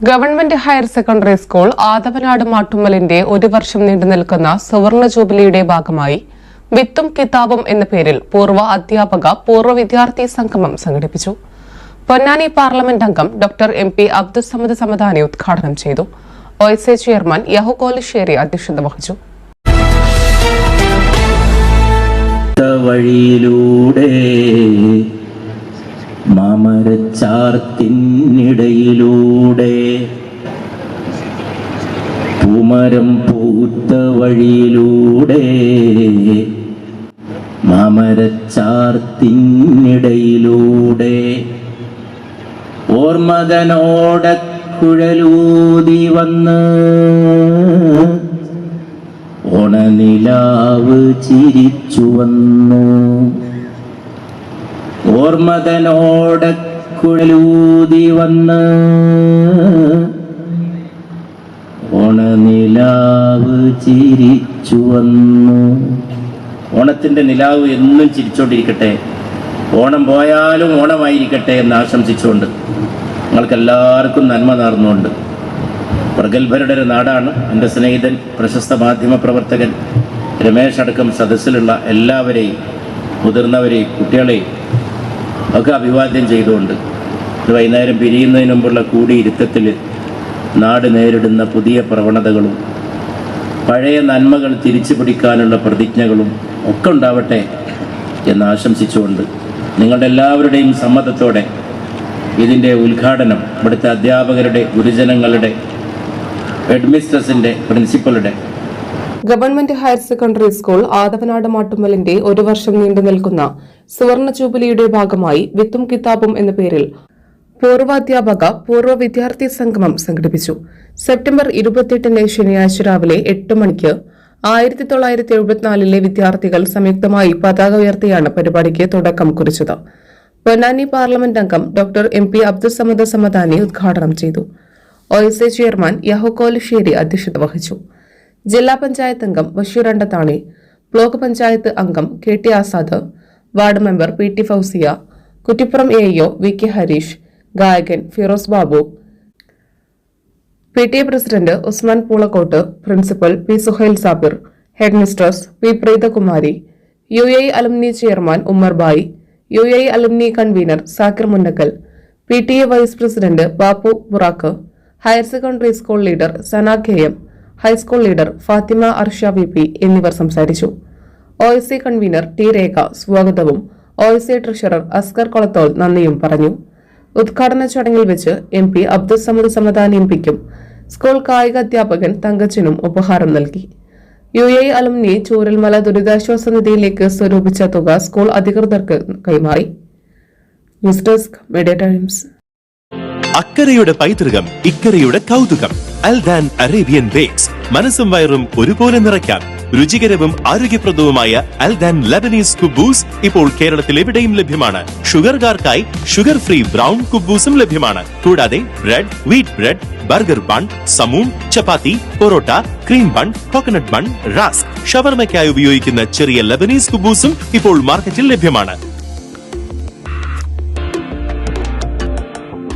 Government higher secondary school Athavanad മാട്ടുമ്മലിന്റെ ഒരു വർഷം നീണ്ടുനിൽക്കുന്ന സുവർണ ജൂബിലിയുടെ ഭാഗമായി വിത്തും കിതാബും എന്ന പേരിൽ പൂർവ്വ അധ്യാപക പൂർവ്വ വിദ്യാർത്ഥി സംഗമം സംഘടിപ്പിച്ചു. പൊന്നാനി പാർലമെന്റ് അംഗം ഡോക്ടർ MP അബ്ദുസ്സമദ് സമദാനി ഉദ്ഘാടനം ചെയ്തു. OSA ചെയർമാൻ യഹുകോലിശ്ശേരി അധ്യക്ഷത വഹിച്ചു. മാമരച്ചാർത്തിനിടയിലൂടെ പൂമരം പൂത്ത വഴിയിലൂടെ മാമരച്ചാർത്തിനിടയിലൂടെ ഓർമ്മതനോടെ കുഴലൂതി വന്ന് ഓണനിലാവ് ചിരിച്ചു വന്നു. ഓർമ്മതനോടെ കുഴലൂതി വന്ന് ഓണനിലാവ് ചിരിച്ചു വന്നു. ഓണത്തിന്റെ നിലാവ് എന്നും ചിരിച്ചോണ്ടിരിക്കട്ടെ, ഓണം പോയാലും ഓണമായിരിക്കട്ടെ എന്ന് ആശംസിച്ചുകൊണ്ട് നിങ്ങൾക്കെല്ലാവർക്കും നന്മ നേർന്നുകൊണ്ട് പ്രഗത്ഭരുടെ ഒരു നാടാണ്. എൻ്റെ സ്നേഹിതൻ പ്രശസ്ത മാധ്യമ പ്രവർത്തകൻ രമേശ് അടക്കം സദസ്സിലുള്ള എല്ലാവരെയും മുതിർന്നവരെയും കുട്ടികളെയും ഒക്കെ അഭിവാദ്യം ചെയ്തുകൊണ്ട് വൈകുന്നേരം പിരിയുന്നതിന് മുമ്പുള്ള കൂടിയിരുത്തത്തിൽ നാട് നേരിടുന്ന പുതിയ പ്രവണതകളും പഴയ നന്മകൾ തിരിച്ചു പിടിക്കാനുള്ള പ്രതിജ്ഞകളും ഒക്കെ ഉണ്ടാവട്ടെ എന്ന് ആശംസിച്ചുകൊണ്ട് നിങ്ങളുടെ എല്ലാവരുടെയും സമ്മതത്തോടെ ഇതിൻ്റെ ഉദ്ഘാടനം ഇവിടുത്തെ അധ്യാപകരുടെ, ഗുരുജനങ്ങളുടെ, ഹെഡ്മിസ്ട്രസിൻ്റെ, പ്രിൻസിപ്പളുടെ government higher secondary school Athavanad മാട്ടുമ്മലിന്റെ ഒരു വർഷം നീണ്ടുനിൽക്കുന്ന സുവർണ ജൂബിലിയുടെ ഭാഗമായി വിത്തും കിതാബും എന്ന പേരിൽ പൂർവാധ്യാപക പൂർവ്വ വിദ്യാർത്ഥി സംഗമം സംഘടിപ്പിച്ചു. സെപ്റ്റംബർ 28 ശനിയാഴ്ച രാവിലെ 8 മണിക്ക് 1974 വിദ്യാർത്ഥികൾ സംയുക്തമായി പതാക ഉയർത്തിയാണ് പരിപാടിക്ക് തുടക്കം കുറിച്ചത്. പൊന്നാനി പാർലമെന്റ് അംഗം ഡോക്ടർ MP അബ്ദുസ്സമദ് സമദാനി ഉദ്ഘാടനം ചെയ്തു. OSA ചെയർമാൻ യഹുകോലിശ്ശേരി അധ്യക്ഷത വഹിച്ചു. ജില്ലാ പഞ്ചായത്ത് അംഗം ബഷീർ അണ്ടത്താണി, ബ്ലോക്ക് പഞ്ചായത്ത് അംഗം KT Azad, ward member PT Fousiya, Kuttippuram AEO VK Harish, ഗായകൻ Firoz Babu, PTA president Usman Poolakkot, principal P Suhail Sabir, headmistress P Preethakumari, UAE alumni chairman Ummer Bai, UAE alumni convenor Zakir Munnakkal, PTA vice president Bapu Burak, higher secondary school leader Sana KM, high school leader Fathima Arsha VP എന്നിവർ സംസാരിച്ചു. OSA convener T രേഖ സ്വാഗതവും OSA treasurer Askar Kolathol നന്ദിയും പറഞ്ഞു. ഉദ്ഘാടന ചടങ്ങിൽ വെച്ച് MP Abdussamad Samadani MPക്കും school കായിക അധ്യാപകൻ തങ്കച്ചനും ഉപഹാരം നൽകി. UAE അലുമിനി ചൂരൽമല ദുരിതാശ്വാസ നിധിയിലേക്ക് സ്വരൂപിച്ച തുക സ്കൂൾ അധികൃതർക്ക് കൈമാറി. News desk media times. അക്കരയുടെ പൈതൃകം, ഇക്കരയുടെ കൗതുകം. Aldan Arabian bakes. മനസ്സും വയറും ഒരുപോലെ നിറയ്ക്കാം. രുചികരവും ആരോഗ്യപ്രദവുമായ അൽദാൻ ലബനീസ് കുബൂസ് ഇപ്പോൾ കേരളത്തിൽ എവിടെയും ലഭ്യമാണ്. ഷുഗർകാർക്കായി ഷുഗർ ഫ്രീ ബ്രൗൺ കുബൂസും ലഭ്യമാണ്. കൂടാതെ bread, wheat bread, burger bun, സമൂൺ, chapati, parotta, cream bun, coconut bun, rusk, ഷവർമയ്ക്കായി ഉപയോഗിക്കുന്ന ചെറിയ ലബനീസ് കുബൂസും ഇപ്പോൾ മാർക്കറ്റിൽ ലഭ്യമാണ്.